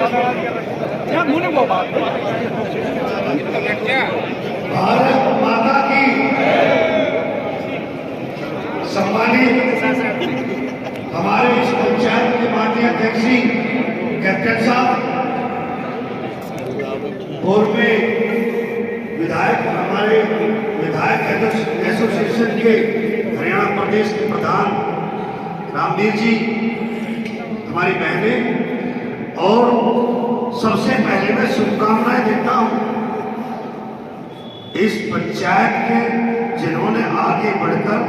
भारत माता की। सम्मानित हमारे इस पंचायत के माननीय अध्यक्ष जी कैप्टन साहब, पूर्व में विधायक, हमारे विधायक एसोसिएशन के हरियाणा प्रदेश के प्रधान रामवीर जी, हमारी बहनें, और सबसे पहले मैं शुभकामनाएं देता हूं इस पंचायत के जिन्होंने आगे बढ़कर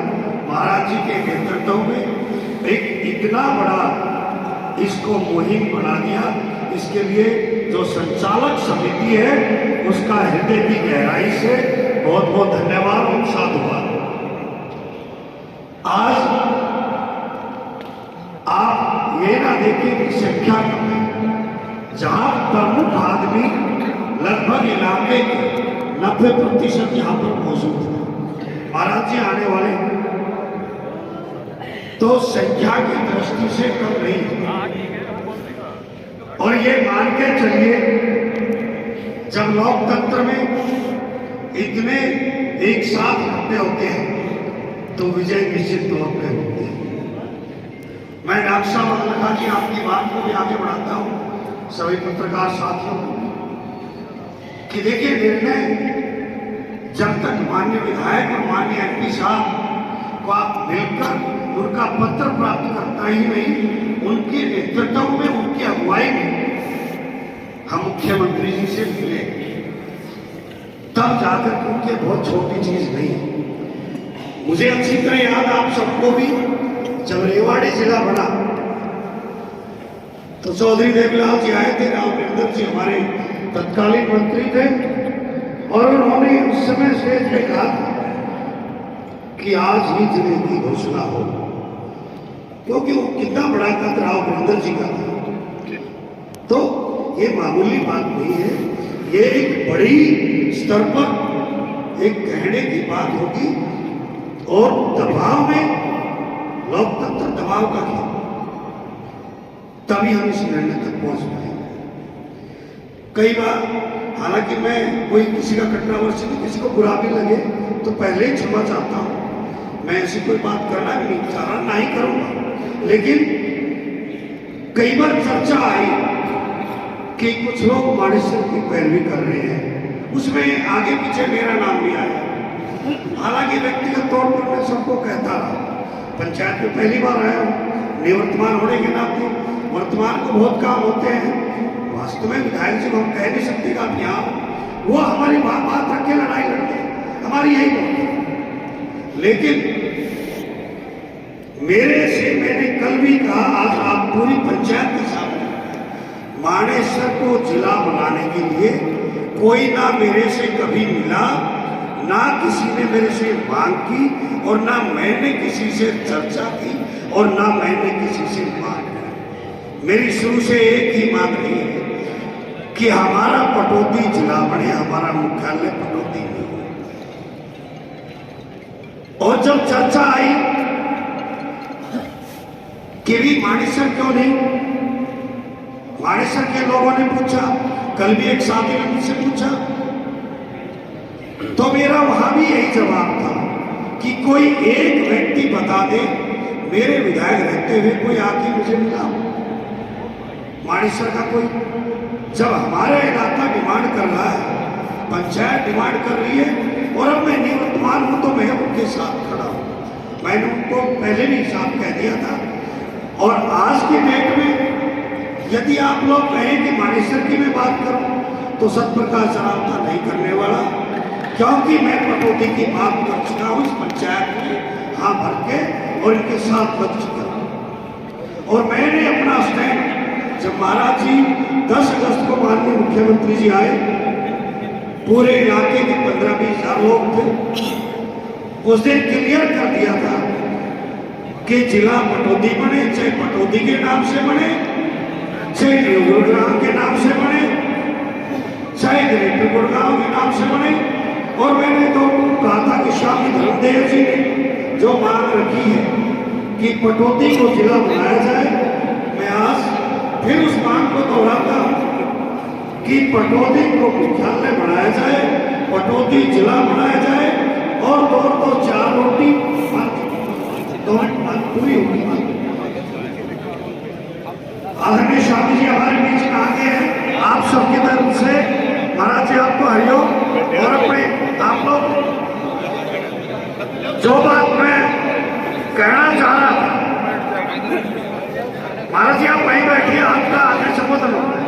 महाराज जी के नेतृत्व में एक इतना बड़ा इसको मुहिम बना दिया। इसके लिए जो संचालक समिति है उसका हृदय की गहराई से बहुत बहुत धन्यवाद और साधुवाद। आज आप ये ना देखें कि संख्या कम है, जहां प्रमुख आदमी लगभग इलाके के 90% यहां पर मौजूद है। महाराज जी आने वाले तो संख्या की दृष्टि से कम नहीं है। और ये मान के चलिए, जब लोकतंत्र में इतने एक साथ इकट्ठे होते हैं तो विजय निश्चित तौर पर होती है। मैं डॉक्टर साहब लगा कि आपकी बात को भी आगे बढ़ाता हूं सभी पत्रकार साथियों को कि देखिए, निर्णय जब तक माननीय विधायक और माननीय एमपी साहब को आप मिलकर उनका पत्र प्राप्त करता ही नहीं, उनके नेतृत्व में, उनकी अगुवाई में हम मुख्यमंत्री जी से मिले, तब जाकर उनके बहुत छोटी चीज नहीं है। मुझे अच्छी तरह याद, आप सबको भी, जब रेवाड़ी जिला बना तो चौधरी देवलाल जी आए थे, रामवीर जी हमारे तत्कालीन मंत्री थे, और उन्होंने उस समय स्टेज पे कहा कि आज ही जिले की घोषणा हो, क्योंकि वो कितना बड़ा कद रामवीर जी का था। तो ये मामूली बात नहीं है, ये एक बड़ी स्तर पर एक कहने की बात होगी। और दबाव में, लोकतंत्र दबाव का खेल, तभी हम इस निर्णय तक पहुंच पाएंगे। कई बार हालांकि मैं कोई किसी का कंट्रोवर्सी, किसी को बुरा भी लगे तो पहले ही क्षमा चाहता हूं, मैं ऐसी कोई बात करना भी नहीं चाह रहा, ना ही करूंगा। लेकिन कई बार चर्चा आई कि कुछ लोग मानेसर की पैरवी कर रहे हैं, उसमें आगे पीछे मेरा नाम भी आया। हालांकि व्यक्तिगत तौर पर मैं सबको कहता रहा, पंचायत में पहली बार आया हूं, निवर्तमान होने के नाते वर्तमान को बहुत काम होते हैं। वास्तव में विधायक जी को हम कह नहीं सकते कि आप यहाँ, वो हमारी बात रख के लड़ाई लड़ते, हमारी यही बात है। लेकिन मेरे से, मैंने कल भी कहा, आज आप पूरी पंचायत के सामने, मानेसर को जिला बनाने के लिए कोई ना मेरे से कभी मिला, ना किसी ने मेरे से मांग की, और ना मैंने किसी से चर्चा की, और ना मैंने किसी से मांग की। मेरी शुरू से एक ही मांग रही है कि हमारा पटौदी जिला बने, हमारा मुख्यालय पटौदी में हो। और जब चर्चा आई कि भी मानेसर क्यों नहीं, मानेसर के लोगों ने पूछा, कल भी एक साथी ने मुझसे पूछा, तो मेरा वहां भी यही जवाब था कि कोई एक व्यक्ति बता दे, मेरे विधायक रहते हुए कोई आके मुझे मिला मानेसर का कोई। जब हमारा इलाका डिमांड कर रहा है, पंचायत डिमांड कर रही है, और अब मैं निवर्तमान हूं तो मैं उनके साथ खड़ा हूं। मैंने उनको पहले भी साफ कह दिया था। और आज के डेट में यदि आप लोग कहें कि मानेसर की मैं बात करूं तो सतप्रकाश जरावता नहीं करने वाला, क्योंकि मैं पटौदी की बात कर चुका हूं इस पंचायत में, हाँ भर के, और इनके साथ लग चुका हूं। और मैंने अपना स्टैंड, जब महाराज जी 10 अगस्त को माननीय मुख्यमंत्री जी आए, पूरे इलाके के 15-20 हजार लोग थे, उस दिन क्लियर कर दिया था कि जिला पटौदी बने, चाहे पटौदी के नाम से बने, चाहे गुड़गांव के नाम से बने, चाहे ग्रेटर गुड़गांव के नाम से बने। और मैंने तो कहा था कि स्वामी धर्मदेव जी ने जो मांग रखी है कि पटौदी को जिला बनाया जाए, मैं आज फिर उस मांग को दोहराता हूं कि पटौदी को मुख्यालय बनाया जाए, पटौदी जिला बनाया जाए और दौर को 4 रोटी पूरी होगी। आदरणीय स्वामी जी हमारे बीच में आ गए हैं। आप सबकी तरफ से महाराज जी आपको हरिओम। और अपने आप लोग जो बात मैं कहना चाह रहा था, महाराज जी आप वहीं बैठिए, आपका आगे संबोधन होगा,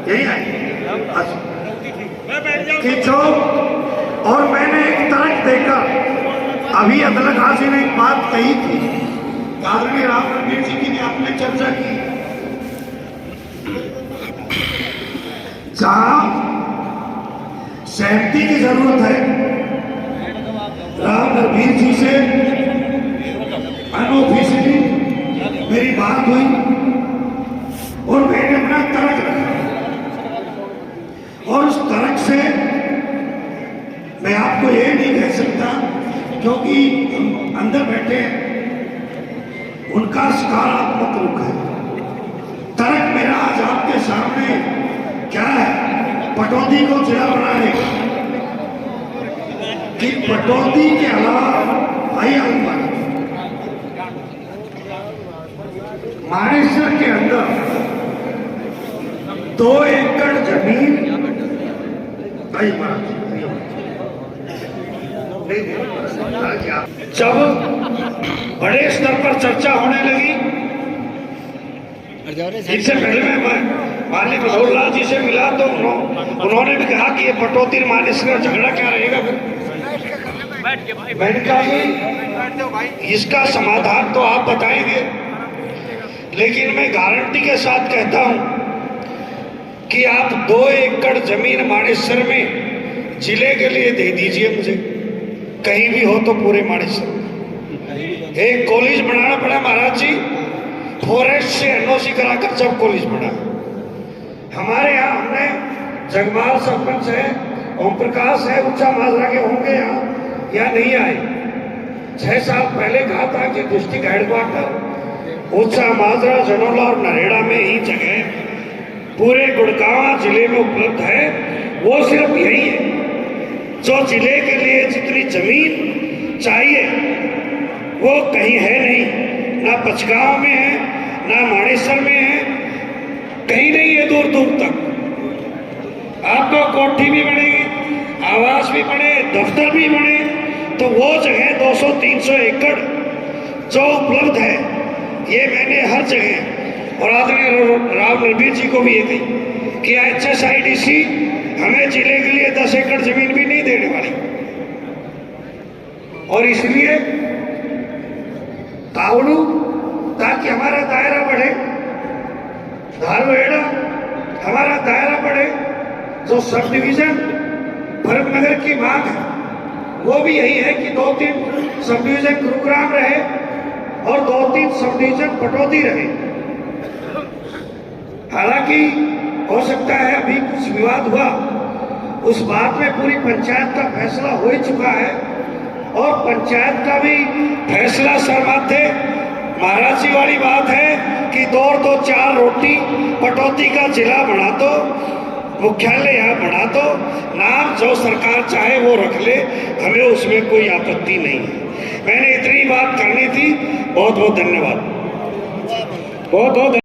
यही है कि जो। और मैंने एक तरफ देखा, अभी अदलक हाजी ने एक बात कही थी, आदरणीय राम रणबीर जी की भी आपने चर्चा की, जहां सहमति की जरूरत है, राम रणबीर जी से अनऑफिशियली मेरी बात हुई और मैंने अपना तर्क रखा और उस तर्क से मैं आपको ये नहीं कह सकता क्योंकि हम अंदर बैठे हैं, उनका सकारात्मक रुख है। तर्क मेरा आज आपके सामने क्या है, पटौदी को जिला बनाने कि पटौदी के अलावा भाई मानेसर के अंदर 2 एकड़ जमीन जब बड़े स्तर पर चर्चा होने लगी, इससे पहले मैं माननीय मनोहर लाल जी से मिला तो उन्होंने भी कहा कि ये पटौदी मानेसर का झगड़ा क्या रहेगा। मैंने कहा कि इसका समाधान तो आप बताएंगे, लेकिन मैं गारंटी के साथ कहता हूं कि आप 2 एकड़ जमीन मानेसर में जिले के लिए दे दीजिए मुझे, कहीं भी हो तो पूरे मानेसर में। एक कॉलेज बनाना पड़ा महाराज जी, फॉरेस्ट से एनओसी कराकर जब कॉलेज बना। हमारे यहाँ हमने जगमाल सरपंच है, ओम प्रकाश है, ऊंचा माजरा के होंगे यहाँ नहीं आए। 6 साल पहले कहा था कि डिस्ट्रिक्ट हेडक्वार्टर ऊंचा माजरा, जनोला और नरेड़ा में ही जगह पूरे गुड़गांव जिले में उपलब्ध है। वो सिर्फ यही है जो जिले के लिए जितनी जमीन चाहिए वो कहीं है नहीं, ना पचगांव में है, ना मानेसर में है, कहीं नहीं है दूर दूर तक। आपको कोठी भी बनेगी, आवास भी बने, दफ्तर भी बने, तो वो जगह 200-300 एकड़ जो उपलब्ध है, ये मैंने हर जगह और आदरणीय राम रणबीर जी को भी ये कही कि HSIDC हमें जिले के लिए 10 एकड़ जमीन भी नहीं देने वाली, और इसलिए तावड़ू ताकि हमारा दायरा बढ़े, धारवेड़ा हमारा दायरा बढ़े। जो सब डिवीजन भरतनगर की मांग है वो भी यही है कि 2-3 सब डिवीजन गुरुग्राम रहे और 2-3 सब डिवीजन पटौदी रहे। हालांकि हो सकता है अभी कुछ विवाद हुआ, उस बात में पूरी पंचायत का फैसला हो ही चुका है और पंचायत का भी फैसला सर्वमान्य है। महाराज जी वाली बात है कि 2-4 रोटी पटौदी का जिला बना दो, मुख्यालय यहाँ बना दो, नाम जो सरकार चाहे वो रख ले, हमें उसमें कोई आपत्ति नहीं है। मैंने इतनी बात करनी थी। बहुत बहुत धन्यवाद। बहुत बहुत